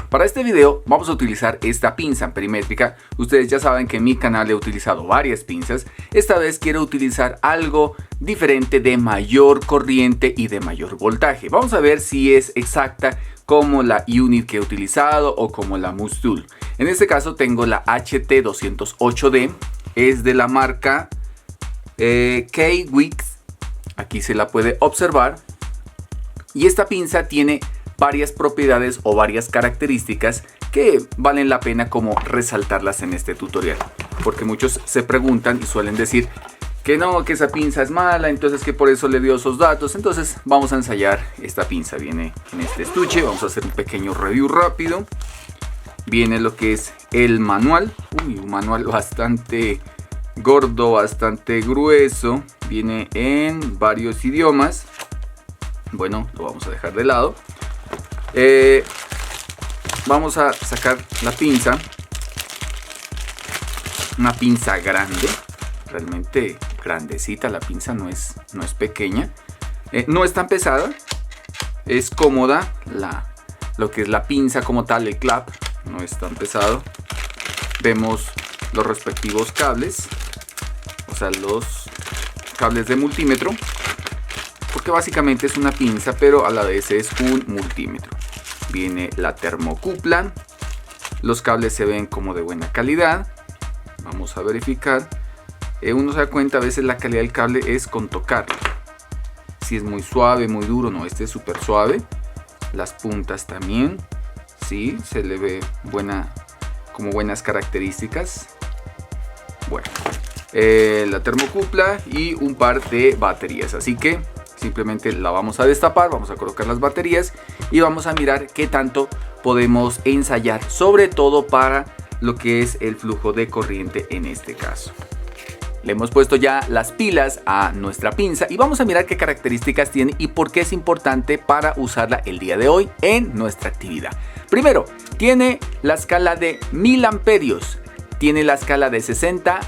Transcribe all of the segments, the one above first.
Para este video vamos a utilizar esta pinza amperímetrica. Ustedes ya saben que en mi canal he utilizado varias pinzas. Esta vez quiero utilizar algo diferente, de mayor corriente y de mayor voltaje. Vamos a ver si es exacta como la unit que he utilizado o como la Mousse Tool. En este caso tengo la HT208D, es de la marca K-Wix. Aquí se la puede observar. Y esta pinza tiene varias propiedades o varias características que valen la pena como resaltarlas en este tutorial, porque muchos se preguntan y suelen decir que no, que esa pinza es mala, entonces que por eso le dio esos datos. Entonces vamos a ensayar esta pinza. Viene en este estuche, vamos a hacer un pequeño review rápido. Viene lo que es el manual, un manual bastante gordo, bastante grueso, viene en varios idiomas. Bueno, lo vamos a dejar de lado. Vamos a sacar la pinza, una pinza grande, realmente grandecita. La pinza no es pequeña, no es tan pesada, es cómoda. Lo que es la pinza como tal, el clap, no es tan pesado. Vemos los respectivos cables, o sea, los cables de multímetro, porque básicamente es una pinza pero a la vez es un multímetro. Viene la termocupla, los cables se ven como de buena calidad. Vamos a verificar. Uno se da cuenta a veces la calidad del cable es con tocarlo, si es muy suave, muy duro. No, este es súper suave. Las puntas también, sí, se le ve como buenas características. Bueno, la termocupla y un par de baterías, así que simplemente la vamos a destapar, vamos a colocar las baterías y vamos a mirar qué tanto podemos ensayar, sobre todo para lo que es el flujo de corriente en este caso. Le hemos puesto ya las pilas a nuestra pinza y vamos a mirar qué características tiene y por qué es importante para usarla el día de hoy en nuestra actividad. Primero, tiene la escala de 1000 amperios, tiene la escala de 60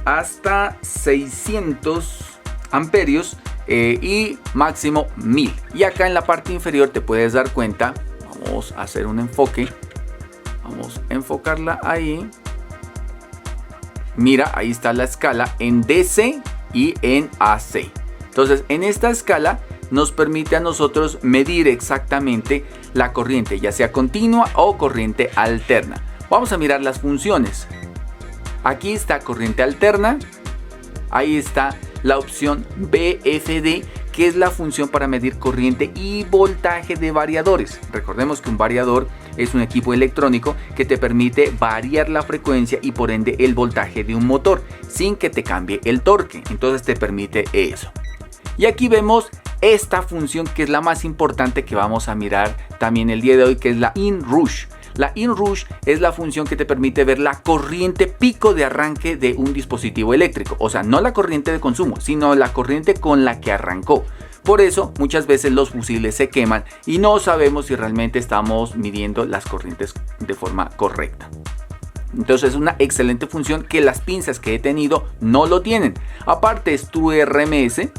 hasta 600 amperios. Y máximo 1000. Y acá en la parte inferior te puedes dar cuenta, vamos a hacer un enfoque, vamos a enfocarla ahí. Mira, ahí está la escala en DC y en AC. Entonces en esta escala nos permite a nosotros medir exactamente la corriente, ya sea continua o corriente alterna. Vamos a mirar las funciones. Aquí está corriente alterna, ahí está la opción BFD, que es la función para medir corriente y voltaje de variadores. Recordemos que un variador es un equipo electrónico que te permite variar la frecuencia y por ende el voltaje de un motor sin que te cambie el torque. Entonces te permite eso. Y aquí vemos esta función que es la más importante que vamos a mirar también el día de hoy, que es la inrush. La inrush es la función que te permite ver la corriente pico de arranque de un dispositivo eléctrico. O sea, no la corriente de consumo, sino la corriente con la que arrancó. Por eso muchas veces los fusibles se queman y no sabemos si realmente estamos midiendo las corrientes de forma correcta. Entonces es una excelente función que las pinzas que he tenido no lo tienen. Aparte es True RMS.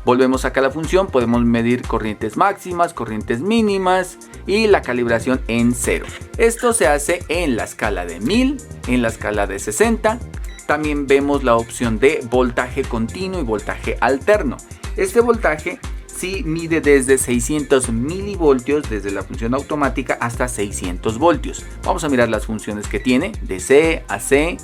Volvemos acá a la función, podemos medir corrientes máximas, corrientes mínimas y la calibración en 0. Esto se hace en la escala de 1000, en la escala de 60. También vemos la opción de voltaje continuo y voltaje alterno. Este voltaje sí mide desde 600 milivoltios, desde la función automática, hasta 600 voltios. Vamos a mirar las funciones que tiene, DC, AC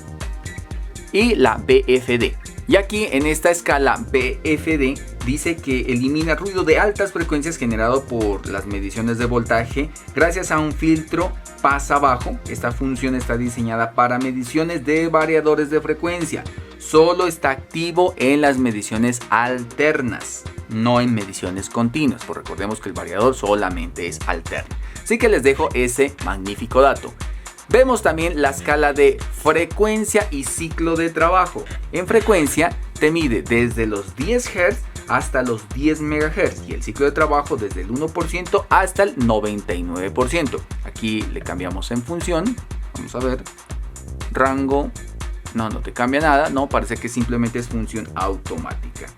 y la BFD. Y aquí en esta escala BFD dice que elimina ruido de altas frecuencias generado por las mediciones de voltaje gracias a un filtro pasa bajo. Esta función está diseñada para mediciones de variadores de frecuencia. Solo está activo en las mediciones alternas, no en mediciones continuas. Pues recordemos que el variador solamente es alterno. Así que les dejo ese magnífico dato. Vemos también la escala de frecuencia y ciclo de trabajo. En frecuencia te mide desde los 10 Hz hasta los 10 MHz y el ciclo de trabajo desde el 1% hasta el 99%. Aquí le cambiamos en función. Vamos a ver. Rango. No te cambia nada. No, parece que simplemente es función automática.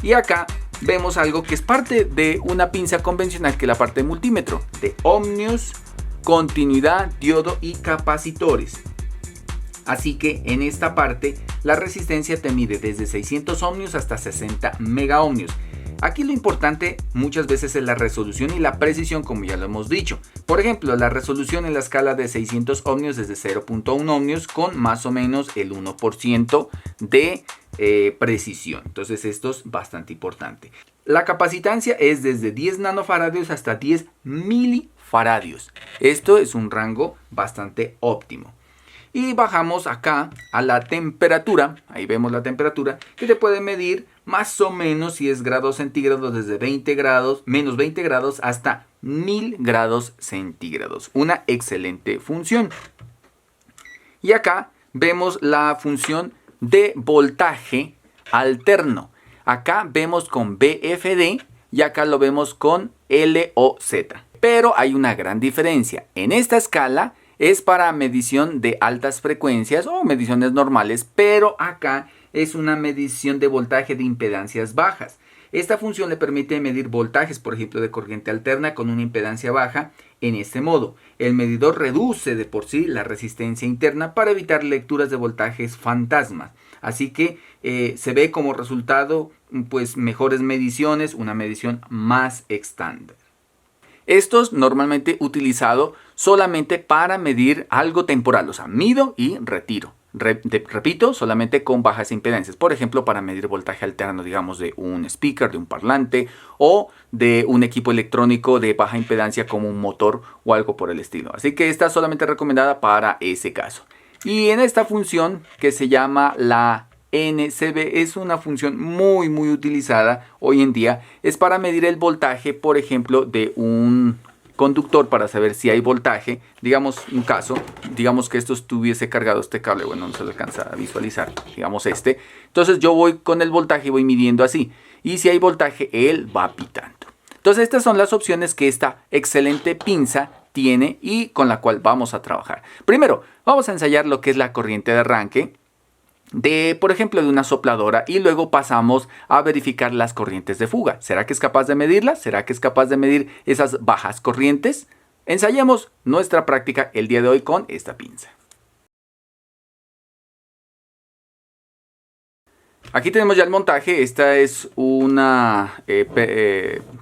Y acá vemos algo que es parte de una pinza convencional, que es la parte de multímetro de Omnius continuidad, diodo y capacitores. Así que en esta parte la resistencia te mide desde 600 ohmios hasta 60 megaohmios. Aquí lo importante muchas veces es la resolución y la precisión, como ya lo hemos dicho. Por ejemplo, la resolución en la escala de 600 ohmios es de 0.1 ohmios con más o menos el 1% de precisión. Entonces esto es bastante importante. La capacitancia es desde 10 nanofaradios hasta 10 milifaradios. Esto es un rango bastante óptimo. Y bajamos acá a la temperatura, ahí vemos la temperatura, que te puede medir más o menos si es grados centígrados desde 20 grados, menos 20 grados hasta 1000 grados centígrados. Una excelente función. Y acá vemos la función de voltaje alterno. Acá vemos con VFD y acá lo vemos con LOZ. Pero hay una gran diferencia. En esta escala es para medición de altas frecuencias o mediciones normales, pero acá es una medición de voltaje de impedancias bajas. Esta función le permite medir voltajes, por ejemplo, de corriente alterna con una impedancia baja en este modo. El medidor reduce de por sí la resistencia interna para evitar lecturas de voltajes fantasmas. Así que se ve como resultado pues mejores mediciones, una medición más estándar. Esto es normalmente utilizado solamente para medir algo temporal, o sea, mido y retiro. Repito, solamente con bajas impedancias. Por ejemplo, para medir voltaje alterno, digamos, de un speaker, de un parlante o de un equipo electrónico de baja impedancia como un motor o algo por el estilo. Así que está solamente recomendada para ese caso. Y en esta función que se llama la NCB es una función muy utilizada hoy en día. Es para medir el voltaje, por ejemplo, de un conductor para saber si hay voltaje. Digamos un caso, digamos que esto estuviese cargado este cable, bueno, no se lo alcanza a visualizar, digamos este. Entonces yo voy con el voltaje y voy midiendo así. Y si hay voltaje, él va pitando. Entonces estas son las opciones que esta excelente pinza tiene y con la cual vamos a trabajar. Primero, vamos a ensayar lo que es la corriente de arranque por ejemplo, de una sopladora y luego pasamos a verificar las corrientes de fuga. ¿Será que es capaz de medirlas? ¿Será que es capaz de medir esas bajas corrientes? Ensayemos nuestra práctica el día de hoy con esta pinza. Aquí tenemos ya el montaje. Esta es una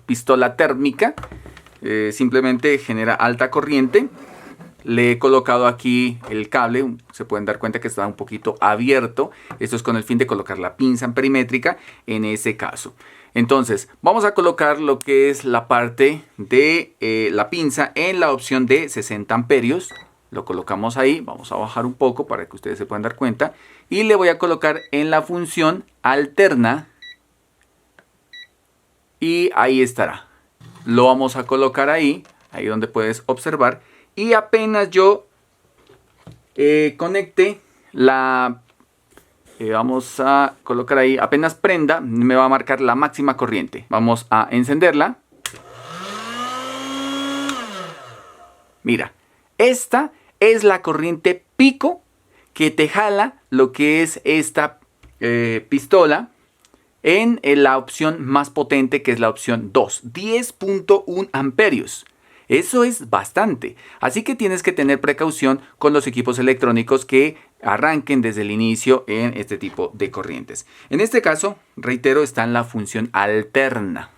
pistola térmica. Simplemente genera alta corriente. Le he colocado aquí el cable, se pueden dar cuenta que está un poquito abierto. Esto es con el fin de colocar la pinza perimétrica en ese caso. Entonces, vamos a colocar lo que es la parte de la pinza en la opción de 60 amperios. Lo colocamos ahí, vamos a bajar un poco para que ustedes se puedan dar cuenta. Y le voy a colocar en la función alterna. Y ahí estará. Lo vamos a colocar ahí donde puedes observar. Y apenas yo conecte vamos a colocar ahí, apenas prenda, me va a marcar la máxima corriente. Vamos a encenderla. Mira, esta es la corriente pico que te jala lo que es esta pistola en la opción más potente, que es la opción 2, 10.1 amperios. Eso es bastante, así que tienes que tener precaución con los equipos electrónicos que arranquen desde el inicio en este tipo de corrientes. En este caso, reitero, está en la función alterna,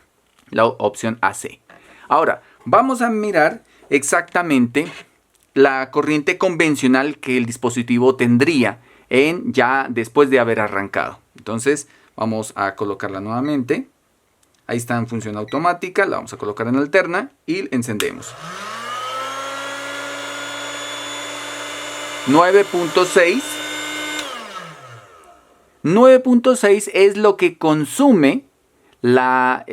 la opción AC. Ahora, vamos a mirar exactamente la corriente convencional que el dispositivo tendría ya después de haber arrancado. Entonces, vamos a colocarla nuevamente. Ahí está en función automática, la vamos a colocar en alterna y encendemos. 9.6. 9.6 es lo que consume la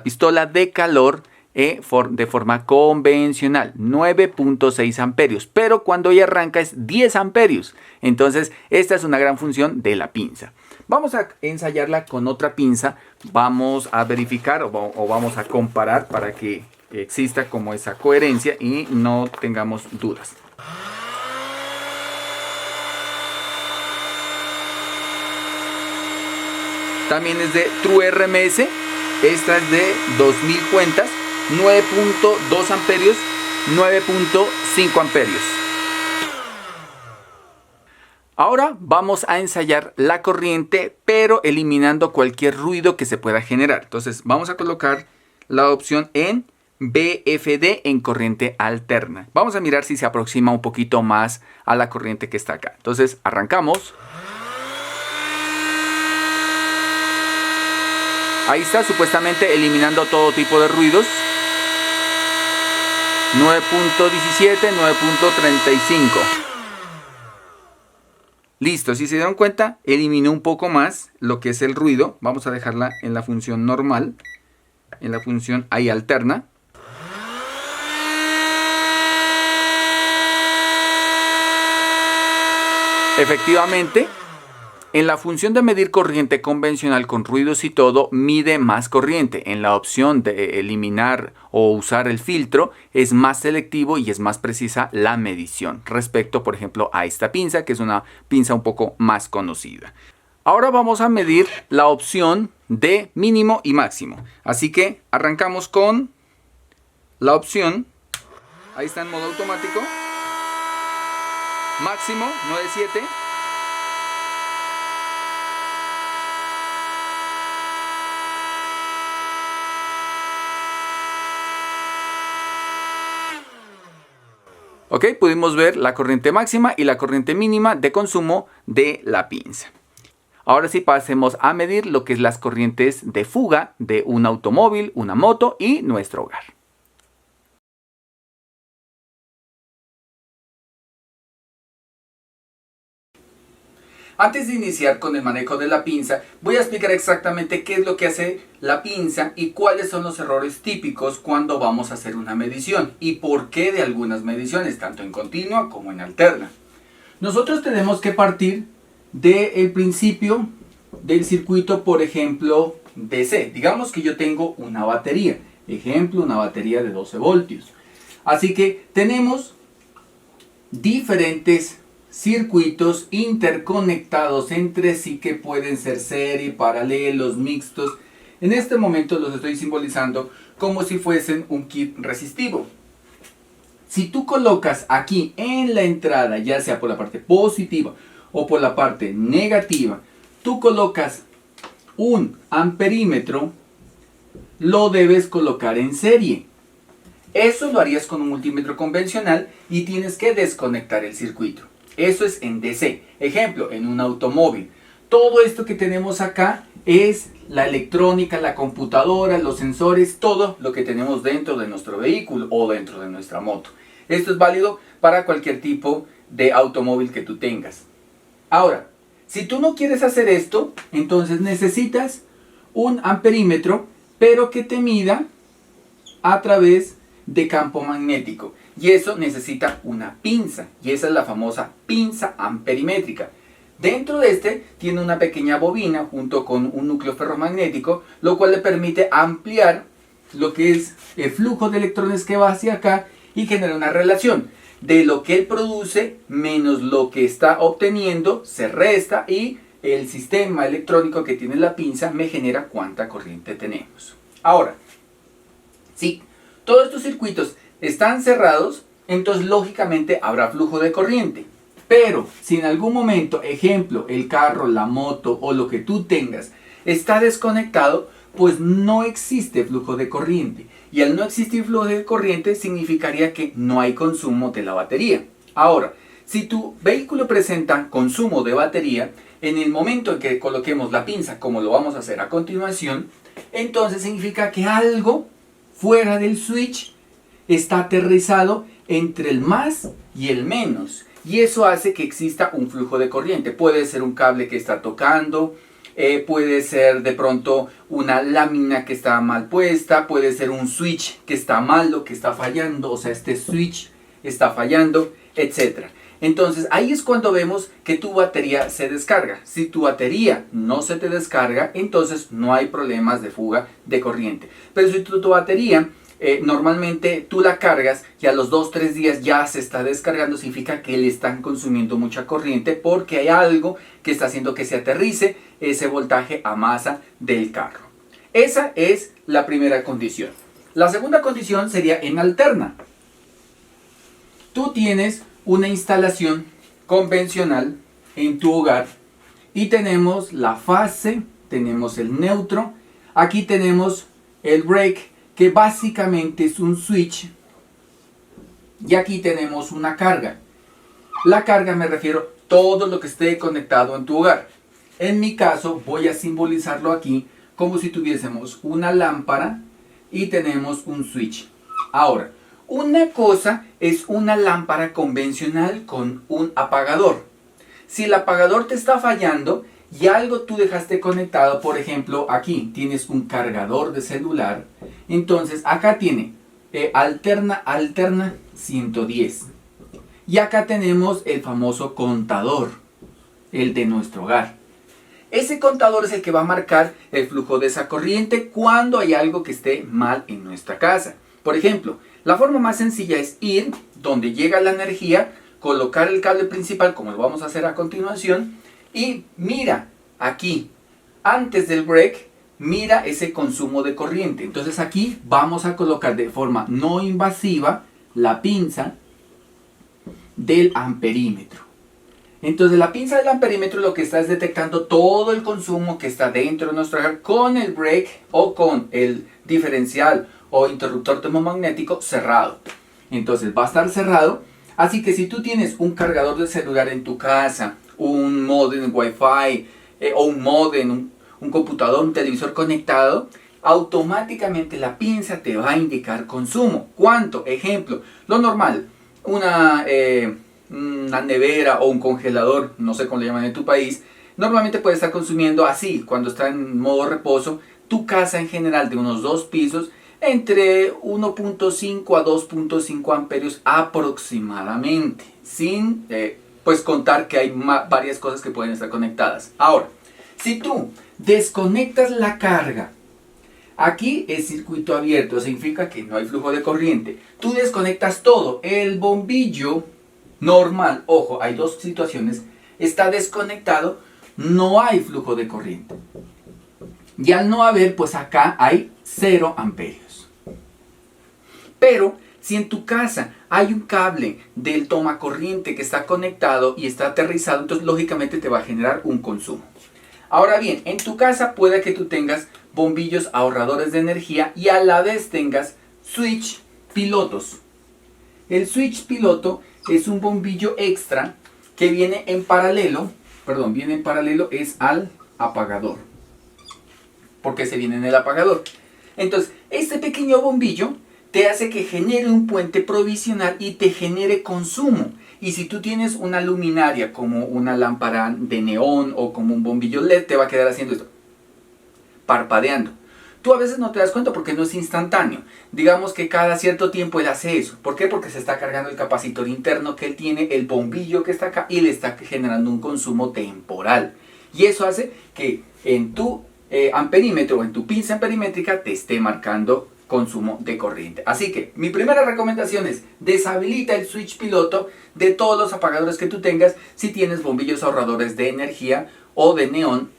pistola de calor de forma convencional. 9.6 amperios. Pero cuando ella arranca es 10 amperios. Entonces esta es una gran función de la pinza. Vamos a ensayarla con otra pinza. Vamos a verificar o vamos a comparar para que exista como esa coherencia y no tengamos dudas. También es de TrueRMS. Esta es de 2000 cuentas. 9.2 amperios. 9.5 amperios. Ahora vamos a ensayar la corriente, pero eliminando cualquier ruido que se pueda generar. Entonces vamos a colocar la opción en VFD en corriente alterna. Vamos a mirar si se aproxima un poquito más a la corriente que está acá. Entonces arrancamos. Ahí está, supuestamente eliminando todo tipo de ruidos. 9.17, 9.35. Listo, si se dieron cuenta, eliminó un poco más lo que es el ruido. Vamos a dejarla en la función normal, en la función ahí alterna. Efectivamente, en la función de medir corriente convencional con ruidos y todo, mide más corriente. En la opción de eliminar o usar el filtro, es más selectivo y es más precisa la medición respecto, por ejemplo, a esta pinza, que es una pinza un poco más conocida. Ahora vamos a medir la opción de mínimo y máximo. Así que arrancamos con la opción. Ahí está en modo automático. Máximo 9.7. Ok, pudimos ver la corriente máxima y la corriente mínima de consumo de la pinza. Ahora sí pasemos a medir lo que es las corrientes de fuga de un automóvil, una moto y nuestro hogar. Antes de iniciar con el manejo de la pinza, voy a explicar exactamente qué es lo que hace la pinza y cuáles son los errores típicos cuando vamos a hacer una medición y por qué de algunas mediciones, tanto en continua como en alterna. Nosotros tenemos que partir del principio del circuito, por ejemplo, DC. Digamos que yo tengo una batería, ejemplo, una batería de 12 voltios. Así que tenemos diferentes circuitos interconectados entre sí que pueden ser serie, paralelos, mixtos. En este momento los estoy simbolizando como si fuesen un kit resistivo. Si tú colocas aquí en la entrada, ya sea por la parte positiva o por la parte negativa, tú colocas un amperímetro, lo debes colocar en serie. Eso lo harías con un multímetro convencional y tienes que desconectar el circuito. Eso es en DC. Ejemplo, en un automóvil. Todo esto que tenemos acá es la electrónica, la computadora, los sensores, todo lo que tenemos dentro de nuestro vehículo o dentro de nuestra moto. Esto es válido para cualquier tipo de automóvil que tú tengas. Ahora, si tú no quieres hacer esto, entonces necesitas un amperímetro, pero que te mida a través de campo magnético. Y eso necesita una pinza, y esa es la famosa pinza amperimétrica. Dentro de este tiene una pequeña bobina junto con un núcleo ferromagnético, lo cual le permite ampliar lo que es el flujo de electrones que va hacia acá y genera una relación de lo que él produce menos lo que está obteniendo, se resta y el sistema electrónico que tiene la pinza me genera cuánta corriente tenemos. Ahora, si todos estos circuitos están cerrados, entonces lógicamente habrá flujo de corriente. Pero si en algún momento, ejemplo, el carro, la moto o lo que tú tengas está desconectado, pues no existe flujo de corriente. Y al no existir flujo de corriente significaría que no hay consumo de la batería. Ahora, si tu vehículo presenta consumo de batería, en el momento en que coloquemos la pinza, como lo vamos a hacer a continuación, entonces significa que algo fuera del switch está aterrizado entre el más y el menos. Y eso hace que exista un flujo de corriente. Puede ser un cable que está tocando, puede ser de pronto una lámina que está mal puesta, puede ser un switch que está malo, que está fallando, o sea, este switch está fallando, etc. Entonces ahí es cuando vemos que tu batería se descarga. Si tu batería no se te descarga, entonces no hay problemas de fuga de corriente. Pero si tu batería normalmente tú la cargas y a los 2-3 días ya se está descargando, significa que le están consumiendo mucha corriente porque hay algo que está haciendo que se aterrice ese voltaje a masa del carro. Esa es la primera condición. La segunda condición sería en alterna. tú tienes una instalación convencional en tu hogar y tenemos la fase, tenemos el neutro, aquí tenemos el break, que básicamente es un switch, y aquí tenemos una carga. La carga me refiero a todo lo que esté conectado en tu hogar. En mi caso voy a simbolizarlo aquí como si tuviésemos una lámpara y tenemos un switch. Ahora, una cosa es una lámpara convencional con un apagador. Si el apagador te está fallando y algo tú dejaste conectado, por ejemplo, aquí tienes un cargador de celular, entonces acá tiene alterna 110. Y acá tenemos el famoso contador, el de nuestro hogar. Ese contador es el que va a marcar el flujo de esa corriente cuando hay algo que esté mal en nuestra casa. Por ejemplo, la forma más sencilla es ir donde llega la energía, colocar el cable principal, como lo vamos a hacer a continuación, y mira aquí, antes del break, mira ese consumo de corriente. Entonces aquí vamos a colocar de forma no invasiva la pinza del amperímetro. Entonces la pinza del amperímetro lo que está es detectando todo el consumo que está dentro de nuestro hogar con el break o con el diferencial o interruptor termomagnético cerrado. Entonces va a estar cerrado, así que si tú tienes un cargador de celular en tu casa, un modem Wi-Fi o un modem, un computador, un televisor conectado, automáticamente la pinza te va a indicar consumo. ¿Cuánto? Ejemplo, lo normal, una nevera o un congelador, no sé cómo le llaman en tu país, normalmente puede estar consumiendo así, cuando está en modo reposo, tu casa en general de unos 2 pisos, entre 1.5 a 2.5 amperios aproximadamente, sin pues contar que hay varias cosas que pueden estar conectadas. Ahora, si tú desconectas la carga, aquí es circuito abierto, significa que no hay flujo de corriente. Tú desconectas todo, el bombillo normal, ojo, hay dos situaciones, está desconectado, no hay flujo de corriente. Y al no haber, pues acá hay 0 amperios. Pero si en tu casa hay un cable del tomacorriente que está conectado y está aterrizado, entonces lógicamente te va a generar un consumo. Ahora bien, en tu casa puede que tú tengas bombillos ahorradores de energía y a la vez tengas switch pilotos. El switch piloto es un bombillo extra que viene en paralelo, es al apagador. Porque se viene en el apagador. Entonces, este pequeño bombillo te hace que genere un puente provisional y te genere consumo. Y si tú tienes una luminaria como una lámpara de neón o como un bombillo LED, te va a quedar haciendo esto, parpadeando. Tú a veces no te das cuenta porque no es instantáneo. Digamos que cada cierto tiempo él hace eso. ¿Por qué? Porque se está cargando el capacitor interno que él tiene, el bombillo que está acá, y le está generando un consumo temporal. Y eso hace que en tu amperímetro o en tu pinza amperimétrica te esté marcando consumo de corriente. Así que mi primera recomendación es deshabilita el switch piloto de todos los apagadores que tú tengas. Si tienes bombillos ahorradores de energía o de neón,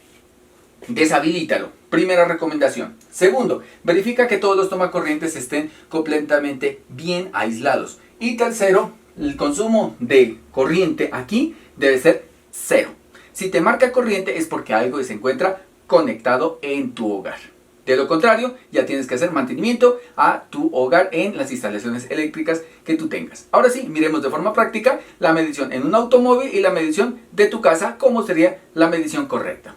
deshabilítalo. Primera recomendación. Segundo, verifica que todos los tomacorrientes estén completamente bien aislados. Y tercero, el consumo de corriente aquí debe ser 0. Si te marca corriente es porque algo se encuentra conectado en tu hogar. De lo contrario, ya tienes que hacer mantenimiento a tu hogar en las instalaciones eléctricas que tú tengas. Ahora sí, miremos de forma práctica la medición en un automóvil y la medición de tu casa, cómo sería la medición correcta.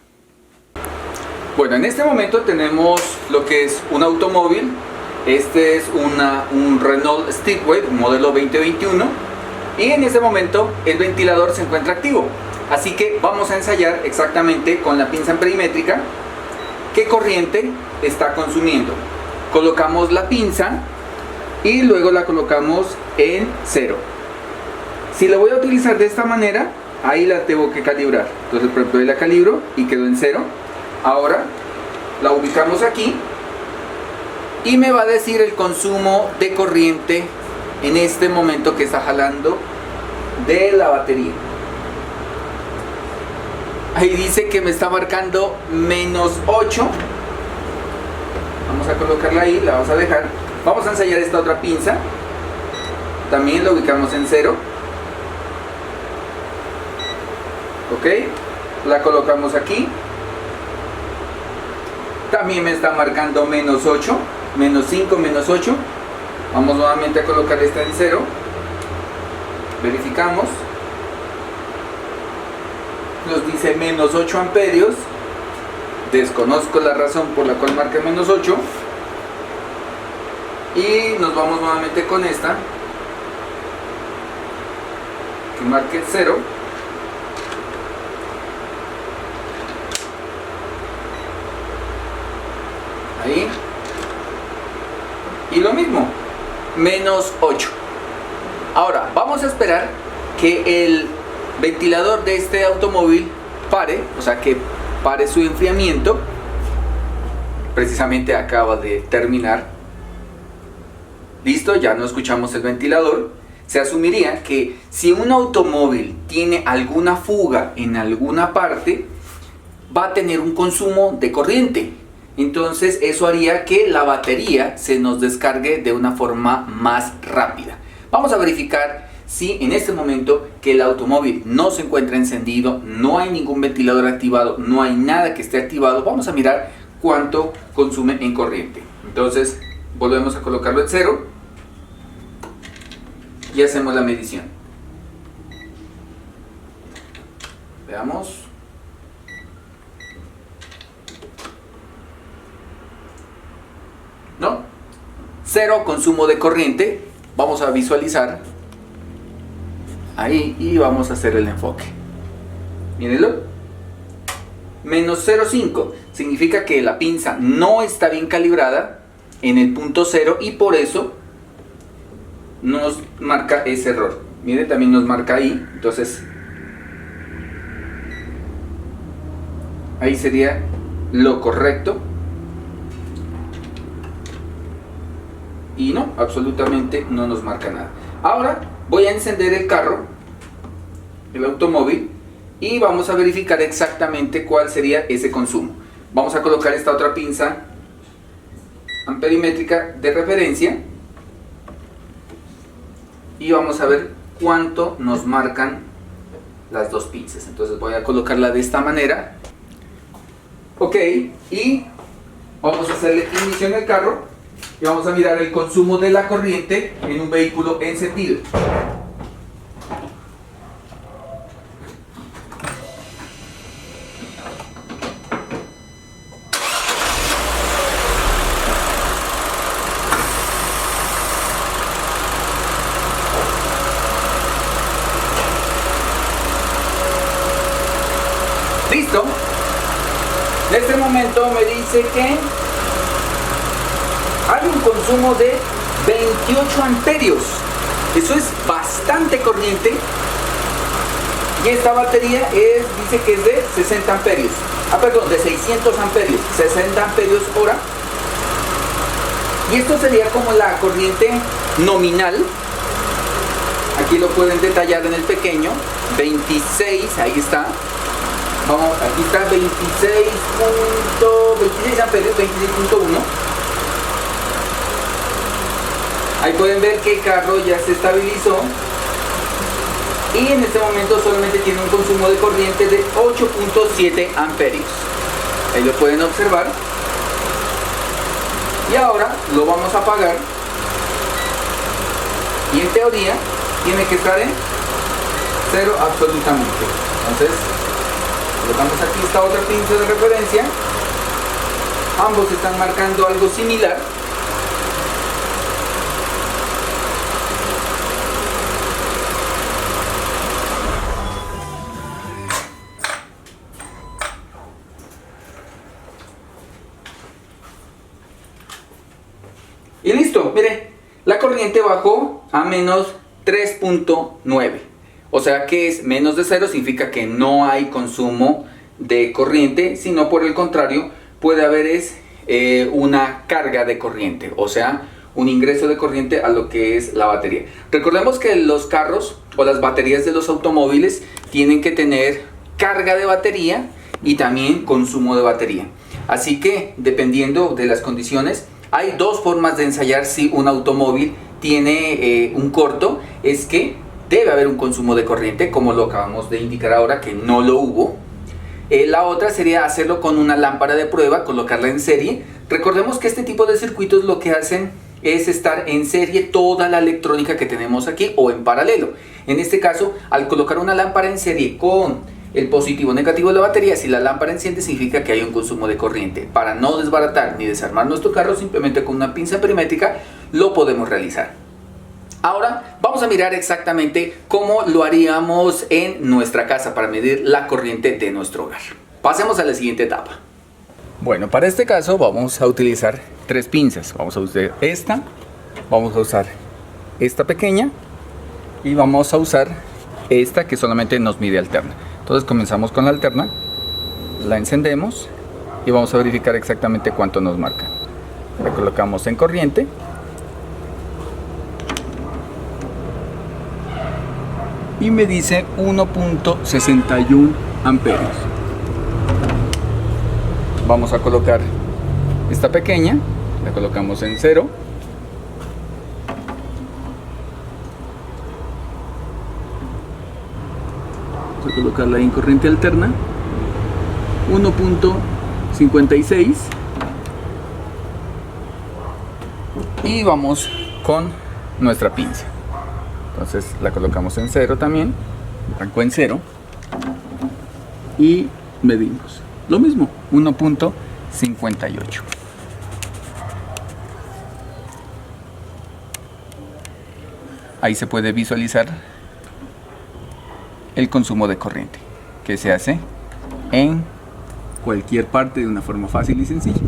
Bueno, en este momento tenemos lo que es un automóvil. Este es un Renault Stepway, modelo 2021. Y en este momento el ventilador se encuentra activo. Así que vamos a ensayar exactamente con la pinza amperímétrica qué corriente está consumiendo. Colocamos la pinza y luego la colocamos en 0. Si la voy a utilizar de esta manera, ahí la tengo que calibrar. Entonces, por ejemplo, ahí la calibro y quedó en 0. Ahora la ubicamos aquí y me va a decir el consumo de corriente en este momento que está jalando de la batería. Ahí dice que me está marcando -8. Vamos a colocarla ahí, la vamos a dejar. Vamos a ensayar esta otra pinza. también la ubicamos en 0. Ok, la colocamos aquí. También me está marcando menos 8, menos 5, menos 8. Vamos nuevamente a colocar esta en 0. Verificamos. Nos dice menos 8 amperios. Desconozco la razón por la cual marca menos 8. Y nos vamos nuevamente con esta, que marque 0. Ahí. Y lo mismo, menos 8. Ahora, vamos a esperar que el ventilador de este automóvil pare, o sea que pare su enfriamiento. Precisamente acaba de terminar. Listo, ya no escuchamos el ventilador. Se asumiría que si un automóvil tiene alguna fuga en alguna parte, va a tener un consumo de corriente. Entonces eso haría que la batería se nos descargue de una forma más rápida. Vamos a verificar si en este momento que el automóvil no se encuentra encendido, no hay ningún ventilador activado, no hay nada que esté activado. Vamos a mirar cuánto consume en corriente. Entonces volvemos a colocarlo en 0 y hacemos la medición. Veamos. ¿No? 0 consumo de corriente. Vamos a visualizar ahí y vamos a hacer el enfoque. Mírenlo. Menos 0,5 significa que la pinza no está bien calibrada en el punto 0 y por eso nos marca ese error. Miren, también nos marca ahí. Entonces ahí sería lo correcto. Y no, absolutamente no nos marca nada. Ahora voy a encender el carro, el automóvil, y vamos a verificar exactamente cuál sería ese consumo. Vamos a colocar esta otra pinza amperimétrica de referencia y vamos a ver cuánto nos marcan las dos pinzas. Entonces voy a colocarla de esta manera. Ok, y vamos a hacerle inicio en el carro y vamos a mirar el consumo de la corriente en un vehículo encendido. Listo. En este momento me dice que hay un consumo de 28 amperios. Eso es bastante corriente. Y esta batería dice que es de 60 amperios. Perdón, de 600 amperios. 60 amperios hora. Y esto sería como la corriente nominal. Aquí lo pueden detallar en el pequeño. 26, ahí está. Vamos, aquí está 26 amperios, 26.1. Ahí pueden ver que el carro ya se estabilizó y en este momento solamente tiene un consumo de corriente de 8.7 amperios. Ahí lo pueden observar. Y ahora lo vamos a apagar. Y en teoría tiene que estar en 0 absolutamente. Entonces colocamos aquí esta otra pinza de referencia. Ambos están marcando algo similar. Y listo, mire, la corriente bajó a menos 3.9. O sea que es menos de 0, significa que no hay consumo de corriente, sino por el contrario, puede haber una carga de corriente, o sea, un ingreso de corriente a lo que es la batería. Recordemos que los carros o las baterías de los automóviles tienen que tener carga de batería y también consumo de batería. Así que, dependiendo de las condiciones, hay dos formas de ensayar si un automóvil tiene un corto es que debe haber un consumo de corriente, como lo acabamos de indicar ahora que no lo hubo. La otra sería hacerlo con una lámpara de prueba, colocarla en serie. Recordemos que este tipo de circuitos lo que hacen es estar en serie toda la electrónica que tenemos aquí o en paralelo. En este caso, al colocar una lámpara en serie con el positivo o negativo de la batería, si la lámpara enciende significa que hay un consumo de corriente. Para no desbaratar ni desarmar nuestro carro, simplemente con una pinza perimétrica lo podemos realizar. Ahora vamos a mirar exactamente cómo lo haríamos en nuestra casa para medir la corriente de nuestro hogar. Pasemos a la siguiente etapa. Bueno, para este caso vamos a utilizar 3 pinzas. Vamos a usar esta, vamos a usar esta pequeña y vamos a usar esta que solamente nos mide alterna. Entonces comenzamos con la alterna, la encendemos y vamos a verificar exactamente cuánto nos marca. La colocamos en corriente. Y me dice 1.61 amperios. Vamos a colocar esta pequeña, la colocamos en 0. Vamos a colocarla en corriente alterna, 1.56. Y vamos con nuestra pinza. Entonces la colocamos en 0 también, arrancó en 0 y medimos lo mismo, 1.58. Ahí se puede visualizar el consumo de corriente que se hace en cualquier parte de una forma fácil y sencilla.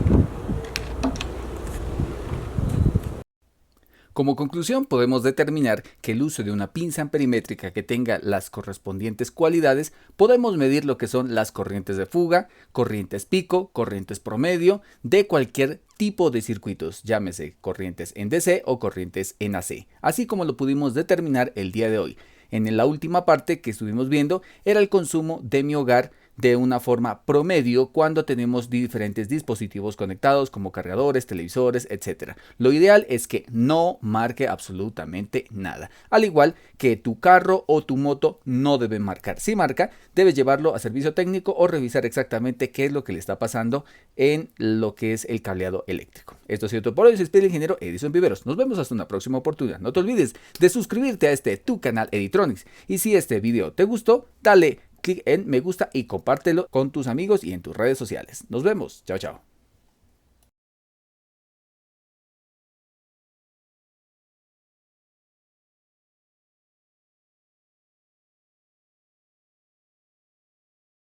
Como conclusión, podemos determinar que el uso de una pinza amperimétrica que tenga las correspondientes cualidades, podemos medir lo que son las corrientes de fuga, corrientes pico, corrientes promedio, de cualquier tipo de circuitos, llámese corrientes en DC o corrientes en AC, así como lo pudimos determinar el día de hoy. En la última parte que estuvimos viendo era el consumo de mi hogar de una forma promedio cuando tenemos diferentes dispositivos conectados como cargadores, televisores, etc. Lo ideal es que no marque absolutamente nada, al igual que tu carro o tu moto no debe marcar. Si marca, debes llevarlo a servicio técnico o revisar exactamente qué es lo que le está pasando en lo que es el cableado eléctrico. Esto ha sido todo por hoy. Se despide el ingeniero Edison Viveros. Nos vemos hasta una próxima oportunidad. No te olvides de suscribirte a tu canal Editronics, y si este video te gustó, dale clic en me gusta y compártelo con tus amigos y en tus redes sociales. Nos vemos. Chao, chao.